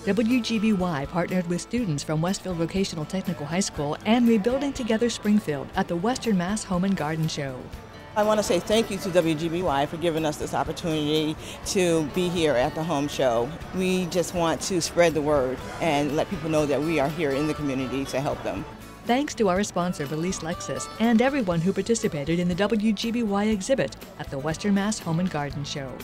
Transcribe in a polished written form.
WGBY partnered with students from Westfield Vocational Technical High School and Rebuilding Together Springfield at the Western Mass Home and Garden Show. I want to say thank you to WGBY for giving us this opportunity to be here at the home show. We just want to spread the word and let people know that we are here in the community to help them. Thanks to our sponsor, Belize Lexus, and everyone who participated in the WGBY exhibit at the Western Mass Home and Garden Show.